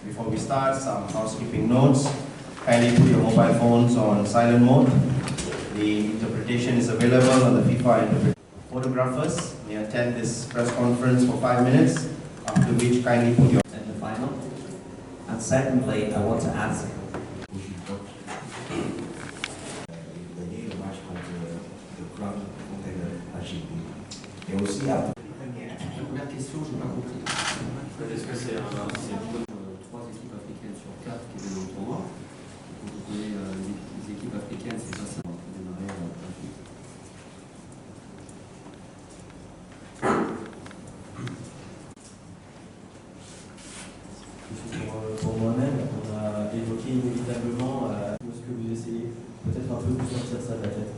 Before we start, some housekeeping notes. Kindly put your mobile phones on silent mode. The interpretation is available on the FIFA interpretation. Photographers may attend this press conference for 5 minutes, after which kindly put your... In the final. And secondly, I want to ask... Et aussi à... La première question, je n'ai pas compris. Est-ce que c'est 3 équipes africaines sur 4 qui viennent au tournoi? Vous connaissez les équipes africaines, c'est pas ça. On peut démarrer Pour moi-même, on a évoqué inévitablement ce que vous essayez peut-être un peu vous sortir ça de la tête.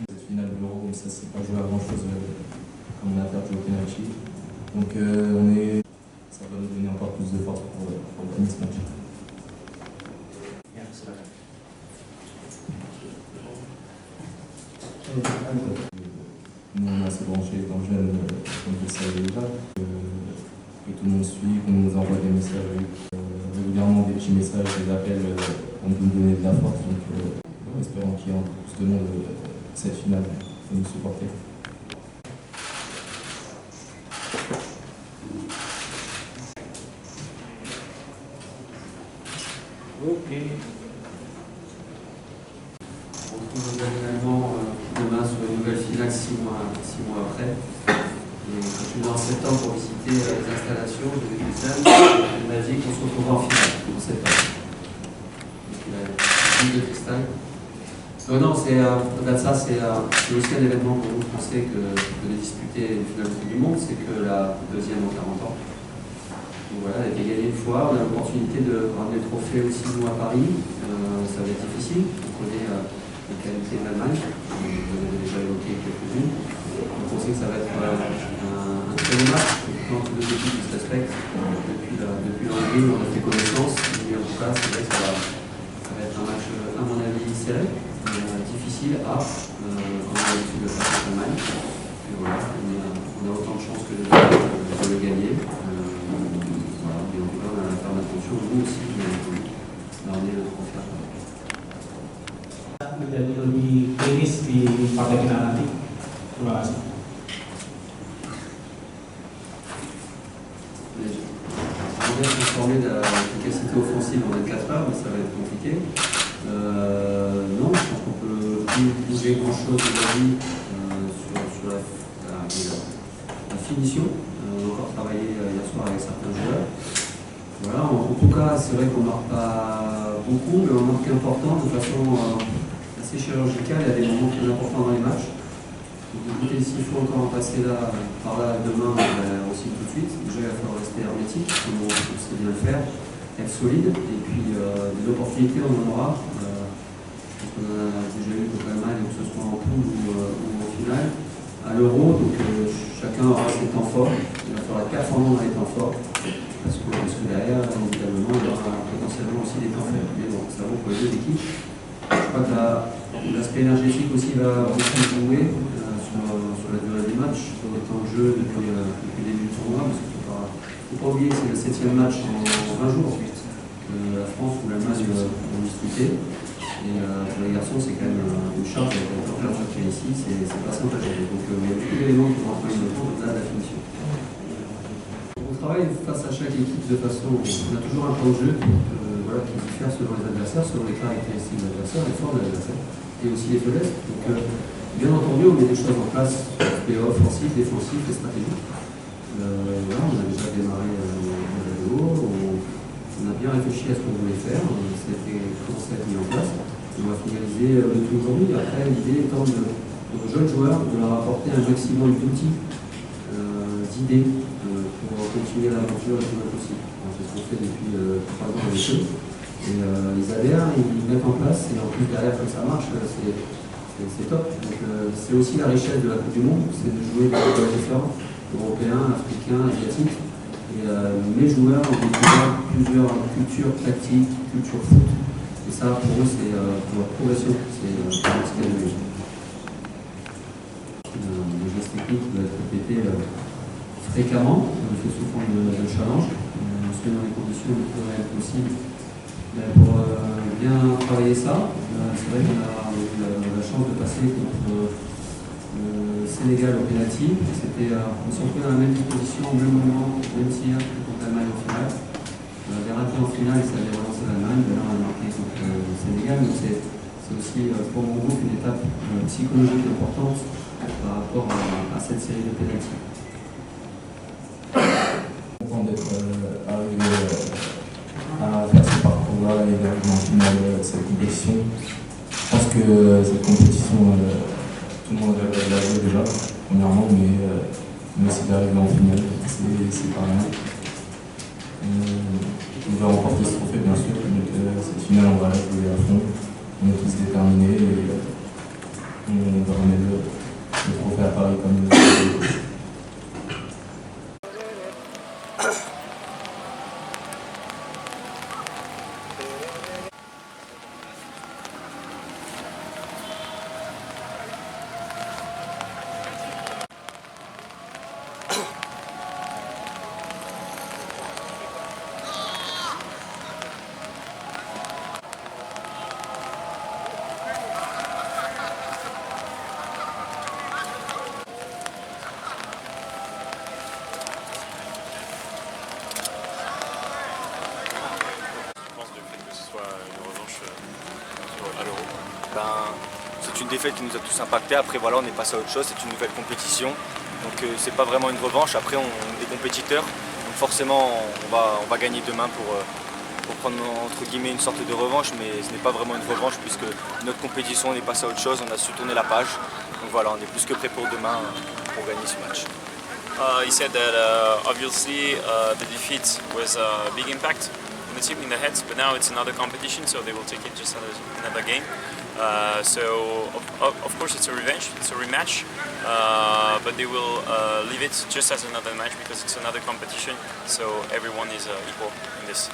Cette finale de l'Euro, ça c'est pas joué à grand chose comme on a perdu au penalty. Donc ça va nous donner encore plus de force pour gagner ce match. Nous on est assez branchés dans le jeune, comme vous le savez déjà, que tout le monde suit, qu'on nous envoie des messages régulièrement, des petits messages, des appels pour nous donner de la force. Donc espérons qu'il y ait encore plus de monde cette finale pour nous supporter. Ok. On retrouve également demain sur une nouvelle finale 6 mois après. Et quand je suis venu en septembre pour visiter les installations de l'Église, il m'a dit qu'on se retrouvera en finale en septembre. Donc il a une de cristal. Non, au-delà de ça, c'est aussi un événement pour nous français que de disputer une finale du monde, c'est que la deuxième en 40 ans. Donc voilà, elle a été gagnée une fois, on a l'opportunité de ramener le trophée aussi nous à Paris. Ça va être difficile, on connaît les qualités de l'Allemagne, on en a déjà évoqué quelques-unes. Donc on sait que ça va être un très bon match, quand toutes les équipes se respectent. Depuis l'Hongrie, on a fait connaissance, mais en tout cas, c'est vrai que ça va être un match, à mon avis, serré. Difficile à on a l'habitude de faire cette Allemagne. Et voilà, on a autant de chances que de le gagner. Voilà, mais en tout cas, on a à faire attention, nous aussi, on est le trophée. Menjadi lebih klinis di partai final nanti. Terima kasih. On va transformer l'efficacité offensive en 24 heures, mais ça va être compliqué. Non, je pense qu'on peut plus bouger grand chose aujourd'hui sur la finition. On a encore travaillé hier soir avec certains joueurs. Voilà, en tout cas, c'est vrai qu'on ne marque pas beaucoup, mais on marque important de façon assez chirurgicale. Il y a des moments très importants dans les matchs. Donc écoutez, s'il faut encore en passer par là demain, aussi tout de suite. Déjà, il va falloir rester hermétique, comme on sait bien le faire, être solide, et puis des opportunités, on en aura. On a déjà eu contre l'Allemagne, que ce soit en poule ou en finale, à l'Euro, donc chacun aura ses temps forts. Il va falloir être performant dans les temps forts, parce que derrière, inévitablement, il y aura potentiellement aussi des temps faibles. Mais bon, ça vaut pour les deux équipes. Je crois que l'aspect énergétique aussi va beaucoup jouer sur la durée des matchs, sur le temps de jeu depuis le début du tournoi, parce qu'il ne faut pas oublier que c'est le 7e match en 20 jours. La France ou l'Allemagne vont disputer. Et pour les garçons, c'est quand même une charge avec la température qu'il y a ici, c'est pas simple à gérer. Donc il y a beaucoup d'éléments qui vont entrer en compte au-delà de la finition. On travaille face à chaque équipe de façon. On a toujours un plan de jeu qui diffère selon les adversaires, selon les caractéristiques de l'adversaire, les forces de l'adversaire, et aussi les faiblesses. Donc bien entendu, on met des choses en place, les offensifs, défensifs, les stratégies. Voilà, on a déjà démarré la vidéo, on a bien réfléchi à ce qu'on voulait faire, ça a été commencé à être mis en place. On va finaliser le tout aujourd'hui. Après, l'idée étant aux jeunes joueurs de leur apporter un maximum d'outils, d'idées pour continuer l'aventure le plus possible. C'est ce qu'on fait depuis 3 ans avec eux. Et ils adhèrent, ils mettent en place, et en plus derrière, comme ça marche, c'est top. Donc c'est aussi la richesse de la Coupe du Monde, c'est de jouer des joueurs différents, européens, africains, asiatiques. Et mes joueurs ont découvert plusieurs cultures tactiques, culture foot. Et ça, pour eux, c'est pour leur progression, c'est ce qu'il y a de mieux. Le geste technique doit être répété fréquemment, on le fait sous forme de challenge. construire dans les conditions les plus réelles possibles. Mais pour bien travailler ça, c'est vrai qu'on a eu la chance de passer contre le Sénégal au penalty. On s'est retrouvé dans la même disposition, au même moment, même tir que contre l'Allemagne en finale. On avait raté en finale et ça avait relancé l'Allemagne. Là, on a marqué contre le Sénégal. Donc c'est aussi pour mon groupe une étape psychologique importante par rapport à cette série de penalty. Content d'être arrivé à faire ce parcours-là et d'arriver en finale de cette compétition. Je pense que cette compétition, tout le monde rêve de la jouer déjà, premièrement, mais aussi d'arriver en finale, c'est pas rien. On va remporter ce trophée, bien sûr, donc cette finale, on va la jouer à fond. On est tous déterminés et on va remettre le trophée à Paris comme À l'Euro. C'est une défaite qui nous a tous impactés. Après voilà, on est passé à autre chose, c'est une nouvelle compétition. Donc c'est pas vraiment une revanche. Après on est des compétiteurs. Donc forcément on va gagner demain pour prendre entre guillemets une sorte de revanche, mais ce n'est pas vraiment une revanche puisque notre compétition, on est passé à autre chose, on a su tourner la page. Donc voilà, on est plus que prêt pour demain pour gagner ce match. He said that obviously the defeat was a big impact on the team in the heads, but now it's another competition, so they will take it just as another game. So of course it's a revenge, it's a rematch, but they will leave it just as another match because it's another competition, so everyone is equal in this.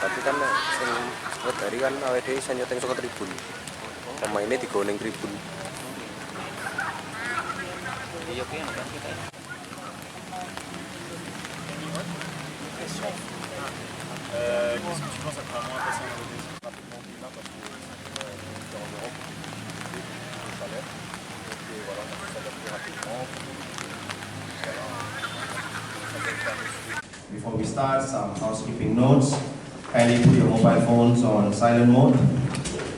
Tapi kan sing wedari kan awake dhewe iso nyeteng saka tribun. Pemainnya digo ning tribun. Iya kuwi kan kita. Qu'est-ce que tu penses être vraiment passé au début rapidement demain parce que c'est en Europe, le salaire. Donc voilà, on a fait ça plus rapidement. Before we start, some housekeeping notes. Kindly put your mobile phones on silent mode.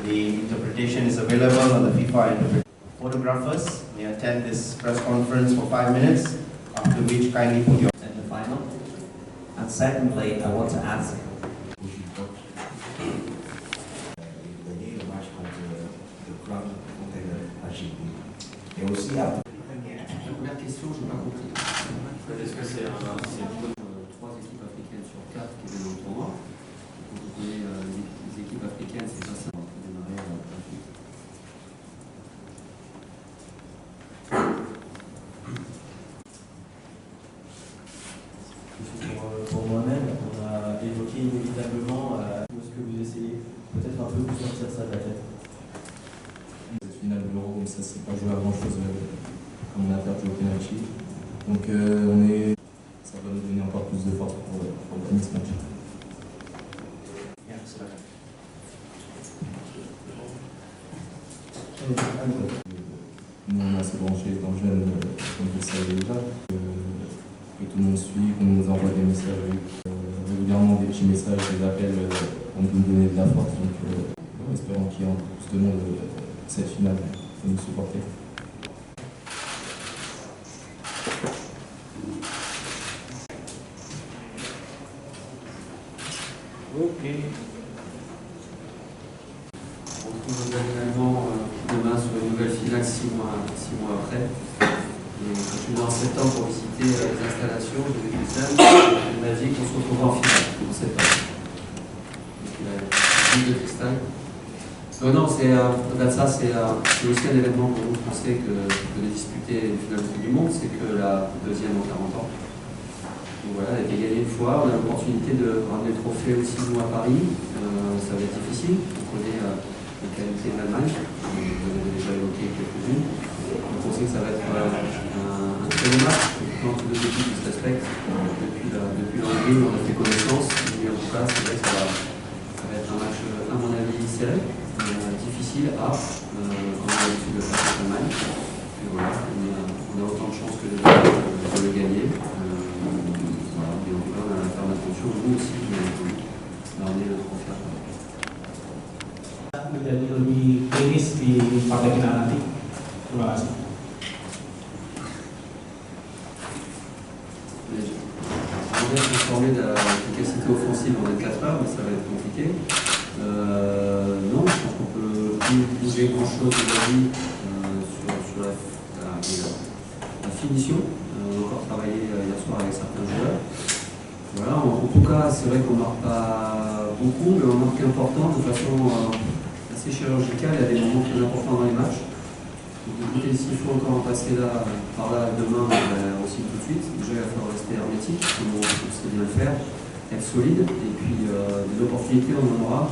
The interpretation is available on the FIFA interpretation. Photographers may attend this press conference for 5 minutes, after which kindly put your... In the final. And secondly, I want to ask. Et aussi, la première question, je n'ai pas compris. Est-ce que c'est 3 équipes africaines sur 4 qui viennent au tournoi? Quand vous prenez les équipes africaines, c'est pas ça. On va démarrer gratuit. Pour moi-même, on a évoqué inévitablement ce que vous essayez peut-être un peu vous sortir ça de la tête. Cette finale de l'Euro, ça c'est pas joué à grand chose comme on a perdu au penalty. Donc ça va nous donner encore plus de force pour gagner ce match. Nous on est assez branchés dans le jeune, comme vous le savez déjà, que tout le monde suit, qu'on nous envoie des messages régulièrement, des petits messages, des appels pour nous donner de la force. Donc espérons qu'il y ait encore plus de monde cette finale pour nous supporter. Ok. On se retrouve également demain sur une nouvelle finale 6 mois après. Et quand je suis dans septembre pour visiter les installations de l'USM, on m'a dit qu'on se retrouvera en finale en septembre. Donc il y a une de cristal. Non, au-delà de ça, c'est aussi un événement pour nous français que de disputer une finale de Coupe du Monde, c'est que la deuxième en 40 ans. Donc voilà, elle a été gagnée une fois, on a l'opportunité de ramener le trophée aussi nous à Paris. Ça va être difficile, on connaît les qualités de l'Allemagne, on en a déjà évoqué quelques-unes. Donc on sait que ça va être un très bon match, quand les deux équipes se respectent. Depuis l'Hongrie, on a fait connaissance, mais en tout cas, c'est vrai que ça va être un match, à mon avis, serré. Difficile à quand on a l'habitude de faire cette Allemagne. Et voilà, on a autant de chances que de le gagner. Voilà, mais en tout cas, on a à faire attention, nous aussi, à ramener le trophée. Menjadi lebih klinis di partai final nanti. Terima kasih. On va transformer l'efficacité offensive en 24 heures, mais ça va être compliqué. Non, je pense qu'on peut plus bouger grand chose aujourd'hui sur la finition. On a encore travaillé hier soir avec certains joueurs. Voilà, en tout cas, c'est vrai qu'on ne marque pas beaucoup, mais on marque important de façon assez chirurgicale. Il y a des moments très importants dans les matchs. Donc écoutez, s'il faut encore en passer par là demain, on signe tout de suite. Déjà, il va falloir rester hermétique, comme on sait bien le faire, être solide, et puis des opportunités, on en aura.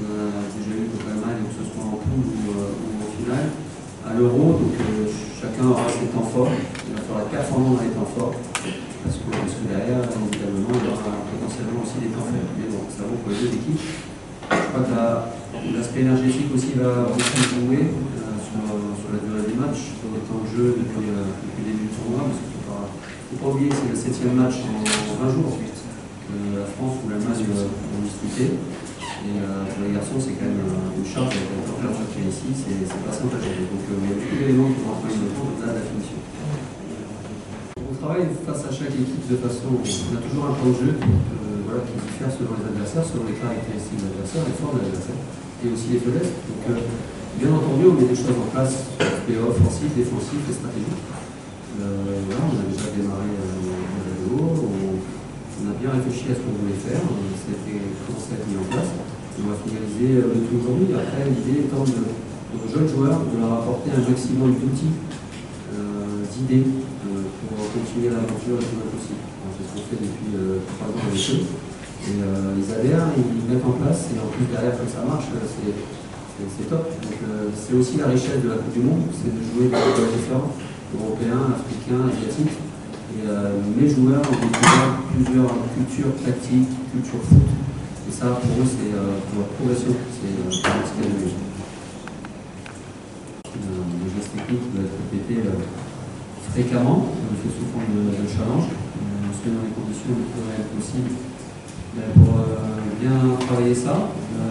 On a déjà eu quand même mal, que ce soit en poule ou en finale, à l'Euro, donc chacun aura ses temps forts. Il va falloir être performant dans les temps forts, parce que derrière, inévitablement, il y aura potentiellement aussi des temps faibles. Mais bon, ça vaut pour les deux équipes. Je crois que l'aspect énergétique aussi va beaucoup jouer sur la durée des matchs, sur les temps de jeu depuis le début du tournoi, parce qu'il ne faut pas oublier que c'est le 7e match en 20 jours que la France ou l'Allemagne vont disputer. Et pour les garçons, c'est quand même une charge avec la température qu'il y a ici, c'est pas simple à gérer. Donc il y a beaucoup d'éléments qui vont entrer en compte au-delà de la finition. On travaille face à chaque équipe de façon. On a toujours un plan de jeu qui diffère selon les adversaires, selon les caractéristiques de l'adversaire, les forces de l'adversaire et aussi les faiblesses. Donc bien entendu, on met des choses en place, offensif, défensif et stratégique. Voilà, on a déjà démarré à l'eau, on a bien réfléchi à ce qu'on voulait faire, ça a été commencé à être mis en place. On va finaliser le tout aujourd'hui. Après, l'idée étant aux jeunes joueurs de leur apporter un maximum d'outils, d'idées pour continuer l'aventure le plus loin possible. C'est ce qu'on fait depuis 3 ans avec eux. Et ils adhèrent, ils mettent en place, et en plus derrière, quand ça marche, c'est top. Donc c'est aussi la richesse de la Coupe du Monde, c'est de jouer des joueurs différents, européens, africains, asiatiques. Et mes joueurs ont découvert plusieurs cultures tactiques, culture foot. Et ça, pour eux, c'est pour leur progression, c'est ce qu'il y a de mieux. Le geste technique doit être répété fréquemment, on le fait sous forme de challenge. On se met dans les conditions le plus réelles possibles. Pour bien travailler ça,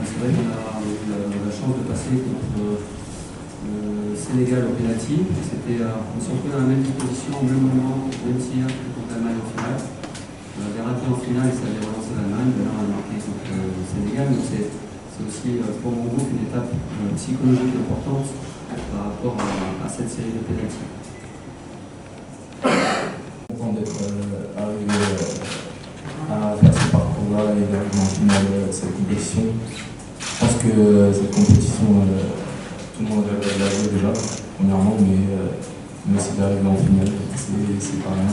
c'est vrai qu'on a eu la chance de passer contre le Sénégal au pénalty. On s'est retrouvé dans la même disposition, au même moment, même tir que contre l'Allemagne en finale. On avait raté en finale et ça avait relancé l'Allemagne. Là, on a marqué contre le Sénégal. Donc c'est aussi pour mon groupe une étape psychologique importante par rapport à cette série de pénalty. Content d'être arrivé à faire ce parcours-là et d'arriver en finale de cette compétition. Je pense que cette compétition, tout le monde rêve de la jouer déjà, premièrement, mais aussi d'arriver en finale, c'est pas rien.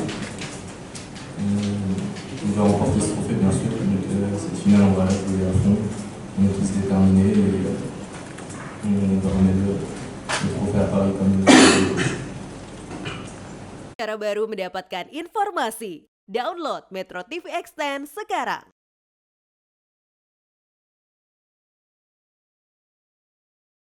On va remporter ce trophée, bien sûr, donc cette finale, on va la jouer à fond. On est tous déterminés et on va remettre le trophée à Paris comme Cara baru mendapatkan informasi. Download Metro TV Extend sekarang.